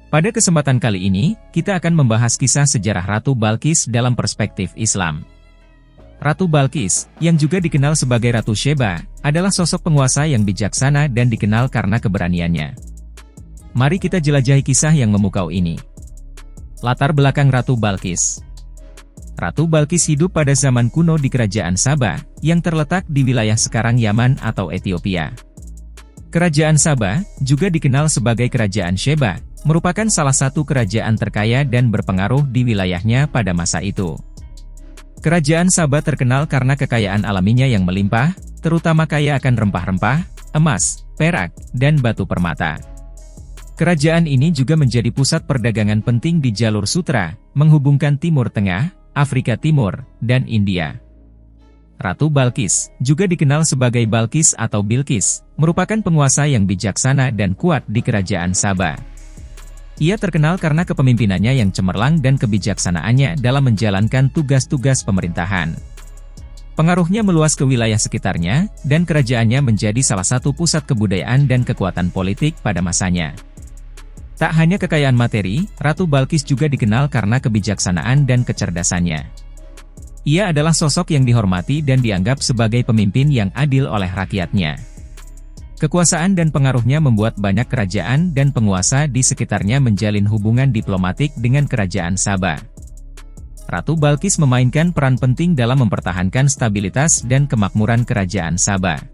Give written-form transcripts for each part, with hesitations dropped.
Pada kesempatan kali ini, kita akan membahas kisah sejarah Ratu Balqis dalam perspektif Islam. Ratu Balqis, yang juga dikenal sebagai Ratu Sheba, adalah sosok penguasa yang bijaksana dan dikenal karena keberaniannya. Mari kita jelajahi kisah yang memukau ini. Latar belakang Ratu Balqis. Ratu Balqis hidup pada zaman kuno di Kerajaan Saba, yang terletak di wilayah sekarang Yaman atau Ethiopia. Kerajaan Saba, juga dikenal sebagai Kerajaan Sheba, merupakan salah satu kerajaan terkaya dan berpengaruh di wilayahnya pada masa itu. Kerajaan Saba terkenal karena kekayaan alaminya yang melimpah, terutama kaya akan rempah-rempah, emas, perak, dan batu permata. Kerajaan ini juga menjadi pusat perdagangan penting di jalur sutra, menghubungkan Timur Tengah, Afrika Timur, dan India. Ratu Balqis, juga dikenal sebagai Balqis atau Bilqis, merupakan penguasa yang bijaksana dan kuat di Kerajaan Saba. Ia terkenal karena kepemimpinannya yang cemerlang dan kebijaksanaannya dalam menjalankan tugas-tugas pemerintahan. Pengaruhnya meluas ke wilayah sekitarnya, dan kerajaannya menjadi salah satu pusat kebudayaan dan kekuatan politik pada masanya. Tak hanya kekayaan materi, Ratu Balqis juga dikenal karena kebijaksanaan dan kecerdasannya. Ia adalah sosok yang dihormati dan dianggap sebagai pemimpin yang adil oleh rakyatnya. Kekuasaan dan pengaruhnya membuat banyak kerajaan dan penguasa di sekitarnya menjalin hubungan diplomatik dengan Kerajaan Saba. Ratu Balqis memainkan peran penting dalam mempertahankan stabilitas dan kemakmuran Kerajaan Saba.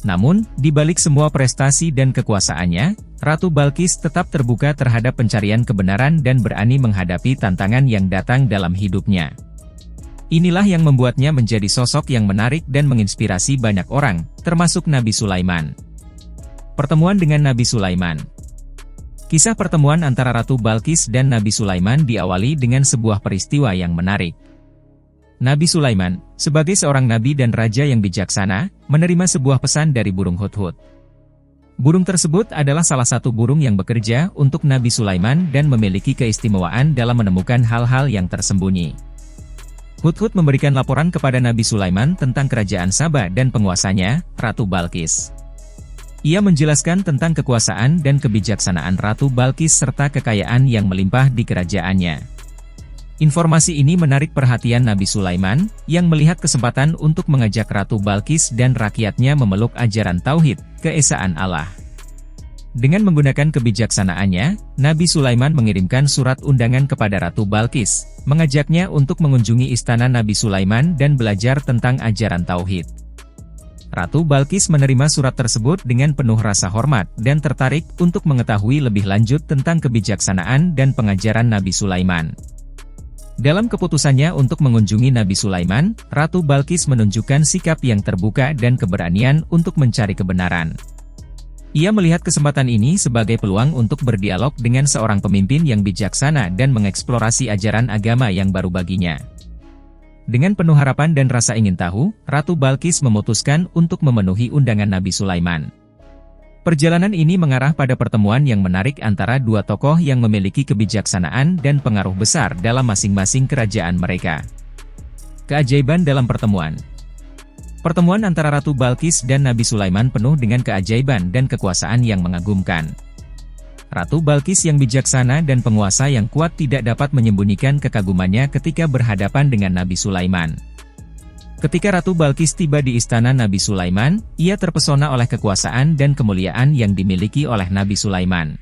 Namun, di balik semua prestasi dan kekuasaannya, Ratu Balqis tetap terbuka terhadap pencarian kebenaran dan berani menghadapi tantangan yang datang dalam hidupnya. Inilah yang membuatnya menjadi sosok yang menarik dan menginspirasi banyak orang, termasuk Nabi Sulaiman. Pertemuan dengan Nabi Sulaiman. Kisah pertemuan antara Ratu Balqis dan Nabi Sulaiman diawali dengan sebuah peristiwa yang menarik. Nabi Sulaiman, sebagai seorang nabi dan raja yang bijaksana, menerima sebuah pesan dari burung hudhud. Burung tersebut adalah salah satu burung yang bekerja untuk Nabi Sulaiman dan memiliki keistimewaan dalam menemukan hal-hal yang tersembunyi. Hudhud memberikan laporan kepada Nabi Sulaiman tentang kerajaan Saba dan penguasanya, Ratu Balqis. Ia menjelaskan tentang kekuasaan dan kebijaksanaan Ratu Balqis serta kekayaan yang melimpah di kerajaannya. Informasi ini menarik perhatian Nabi Sulaiman, yang melihat kesempatan untuk mengajak Ratu Balqis dan rakyatnya memeluk ajaran Tauhid, keesaan Allah. Dengan menggunakan kebijaksanaannya, Nabi Sulaiman mengirimkan surat undangan kepada Ratu Balqis, mengajaknya untuk mengunjungi istana Nabi Sulaiman dan belajar tentang ajaran Tauhid. Ratu Balqis menerima surat tersebut dengan penuh rasa hormat dan tertarik untuk mengetahui lebih lanjut tentang kebijaksanaan dan pengajaran Nabi Sulaiman. Dalam keputusannya untuk mengunjungi Nabi Sulaiman, Ratu Balqis menunjukkan sikap yang terbuka dan keberanian untuk mencari kebenaran. Ia melihat kesempatan ini sebagai peluang untuk berdialog dengan seorang pemimpin yang bijaksana dan mengeksplorasi ajaran agama yang baru baginya. Dengan penuh harapan dan rasa ingin tahu, Ratu Balqis memutuskan untuk memenuhi undangan Nabi Sulaiman. Perjalanan ini mengarah pada pertemuan yang menarik antara dua tokoh yang memiliki kebijaksanaan dan pengaruh besar dalam masing-masing kerajaan mereka. Keajaiban dalam pertemuan. Pertemuan antara Ratu Balqis dan Nabi Sulaiman penuh dengan keajaiban dan kekuasaan yang mengagumkan. Ratu Balqis yang bijaksana dan penguasa yang kuat tidak dapat menyembunyikan kekagumannya ketika berhadapan dengan Nabi Sulaiman. Ketika Ratu Balqis tiba di istana Nabi Sulaiman, ia terpesona oleh kekuasaan dan kemuliaan yang dimiliki oleh Nabi Sulaiman.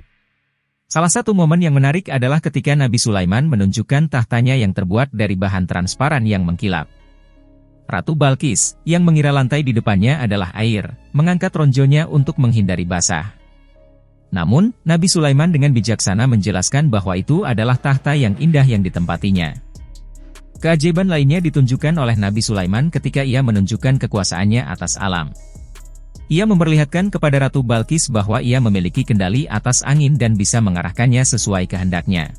Salah satu momen yang menarik adalah ketika Nabi Sulaiman menunjukkan tahtanya yang terbuat dari bahan transparan yang mengkilap. Ratu Balqis, yang mengira lantai di depannya adalah air, mengangkat ronjonya untuk menghindari basah. Namun, Nabi Sulaiman dengan bijaksana menjelaskan bahwa itu adalah tahta yang indah yang ditempatinya. Keajaiban lainnya ditunjukkan oleh Nabi Sulaiman ketika ia menunjukkan kekuasaannya atas alam. Ia memperlihatkan kepada Ratu Balqis bahwa ia memiliki kendali atas angin dan bisa mengarahkannya sesuai kehendaknya.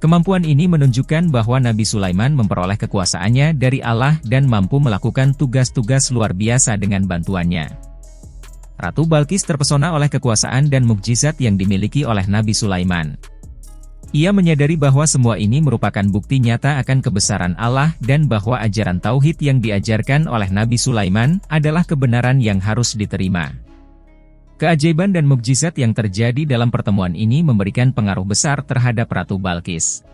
Kemampuan ini menunjukkan bahwa Nabi Sulaiman memperoleh kekuasaannya dari Allah dan mampu melakukan tugas-tugas luar biasa dengan bantuannya. Ratu Balqis terpesona oleh kekuasaan dan mukjizat yang dimiliki oleh Nabi Sulaiman. Ia menyadari bahwa semua ini merupakan bukti nyata akan kebesaran Allah dan bahwa ajaran Tauhid yang diajarkan oleh Nabi Sulaiman adalah kebenaran yang harus diterima. Keajaiban dan mukjizat yang terjadi dalam pertemuan ini memberikan pengaruh besar terhadap Ratu Balqis.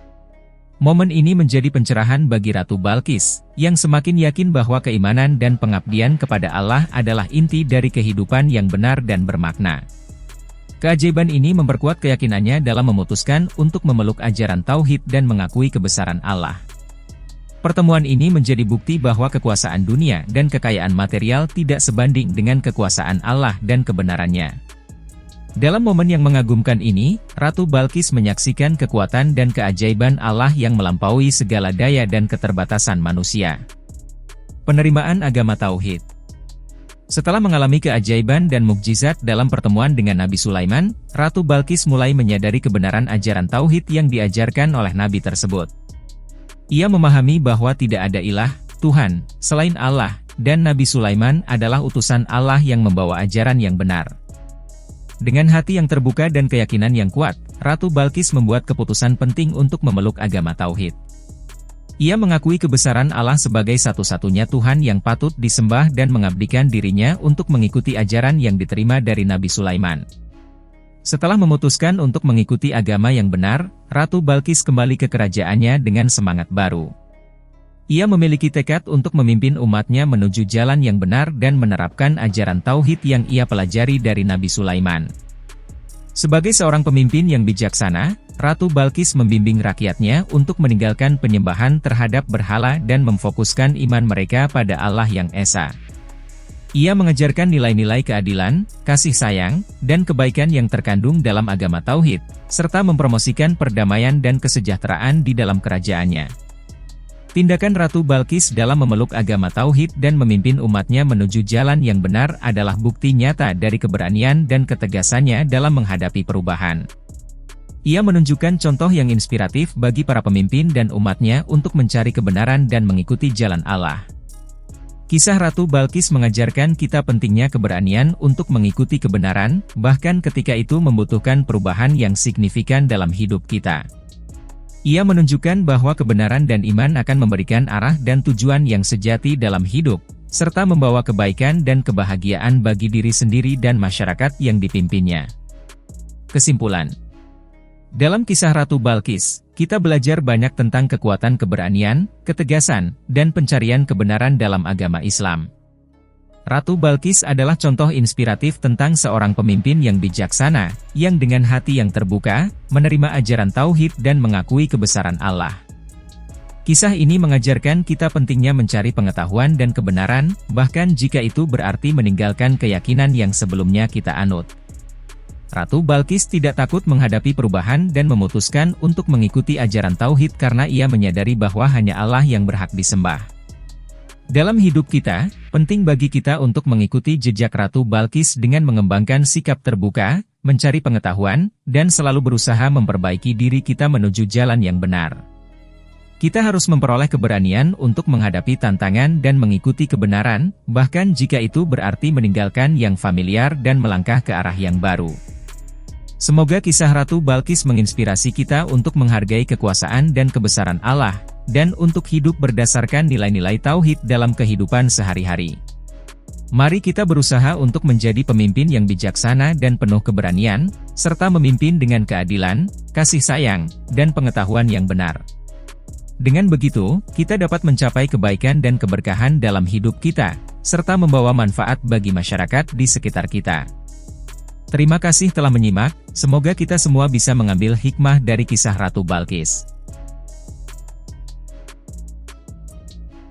Momen ini menjadi pencerahan bagi Ratu Balqis, yang semakin yakin bahwa keimanan dan pengabdian kepada Allah adalah inti dari kehidupan yang benar dan bermakna. Keajaiban ini memperkuat keyakinannya dalam memutuskan untuk memeluk ajaran tauhid dan mengakui kebesaran Allah. Pertemuan ini menjadi bukti bahwa kekuasaan dunia dan kekayaan material tidak sebanding dengan kekuasaan Allah dan kebenarannya. Dalam momen yang mengagumkan ini, Ratu Balqis menyaksikan kekuatan dan keajaiban Allah yang melampaui segala daya dan keterbatasan manusia. Penerimaan agama tauhid. Setelah mengalami keajaiban dan mukjizat dalam pertemuan dengan Nabi Sulaiman, Ratu Balqis mulai menyadari kebenaran ajaran tauhid yang diajarkan oleh Nabi tersebut. Ia memahami bahwa tidak ada ilah, Tuhan, selain Allah, dan Nabi Sulaiman adalah utusan Allah yang membawa ajaran yang benar. Dengan hati yang terbuka dan keyakinan yang kuat, Ratu Balqis membuat keputusan penting untuk memeluk agama tauhid. Ia mengakui kebesaran Allah sebagai satu-satunya Tuhan yang patut disembah dan mengabdikan dirinya untuk mengikuti ajaran yang diterima dari Nabi Sulaiman. Setelah memutuskan untuk mengikuti agama yang benar, Ratu Balqis kembali ke kerajaannya dengan semangat baru. Ia memiliki tekad untuk memimpin umatnya menuju jalan yang benar dan menerapkan ajaran tauhid yang ia pelajari dari Nabi Sulaiman. Sebagai seorang pemimpin yang bijaksana, Ratu Balqis membimbing rakyatnya untuk meninggalkan penyembahan terhadap berhala dan memfokuskan iman mereka pada Allah yang Esa. Ia mengajarkan nilai-nilai keadilan, kasih sayang, dan kebaikan yang terkandung dalam agama tauhid, serta mempromosikan perdamaian dan kesejahteraan di dalam kerajaannya. Tindakan Ratu Balqis dalam memeluk agama tauhid dan memimpin umatnya menuju jalan yang benar adalah bukti nyata dari keberanian dan ketegasannya dalam menghadapi perubahan. Ia menunjukkan contoh yang inspiratif bagi para pemimpin dan umatnya untuk mencari kebenaran dan mengikuti jalan Allah. Kisah Ratu Balqis mengajarkan kita pentingnya keberanian untuk mengikuti kebenaran, bahkan ketika itu membutuhkan perubahan yang signifikan dalam hidup kita. Ia menunjukkan bahwa kebenaran dan iman akan memberikan arah dan tujuan yang sejati dalam hidup, serta membawa kebaikan dan kebahagiaan bagi diri sendiri dan masyarakat yang dipimpinnya. Kesimpulan. Dalam kisah Ratu Balqis, kita belajar banyak tentang kekuatan keberanian, ketegasan, dan pencarian kebenaran dalam agama Islam. Ratu Balqis adalah contoh inspiratif tentang seorang pemimpin yang bijaksana, yang dengan hati yang terbuka, menerima ajaran tauhid dan mengakui kebesaran Allah. Kisah ini mengajarkan kita pentingnya mencari pengetahuan dan kebenaran, bahkan jika itu berarti meninggalkan keyakinan yang sebelumnya kita anut. Ratu Balqis tidak takut menghadapi perubahan dan memutuskan untuk mengikuti ajaran tauhid karena ia menyadari bahwa hanya Allah yang berhak disembah. Dalam hidup kita, penting bagi kita untuk mengikuti jejak Ratu Balqis dengan mengembangkan sikap terbuka, mencari pengetahuan, dan selalu berusaha memperbaiki diri kita menuju jalan yang benar. Kita harus memperoleh keberanian untuk menghadapi tantangan dan mengikuti kebenaran, bahkan jika itu berarti meninggalkan yang familiar dan melangkah ke arah yang baru. Semoga kisah Ratu Balqis menginspirasi kita untuk menghargai kekuasaan dan kebesaran Allah, dan untuk hidup berdasarkan nilai-nilai tauhid dalam kehidupan sehari-hari. Mari kita berusaha untuk menjadi pemimpin yang bijaksana dan penuh keberanian, serta memimpin dengan keadilan, kasih sayang, dan pengetahuan yang benar. Dengan begitu, kita dapat mencapai kebaikan dan keberkahan dalam hidup kita, serta membawa manfaat bagi masyarakat di sekitar kita. Terima kasih telah menyimak, semoga kita semua bisa mengambil hikmah dari kisah Ratu Balqis.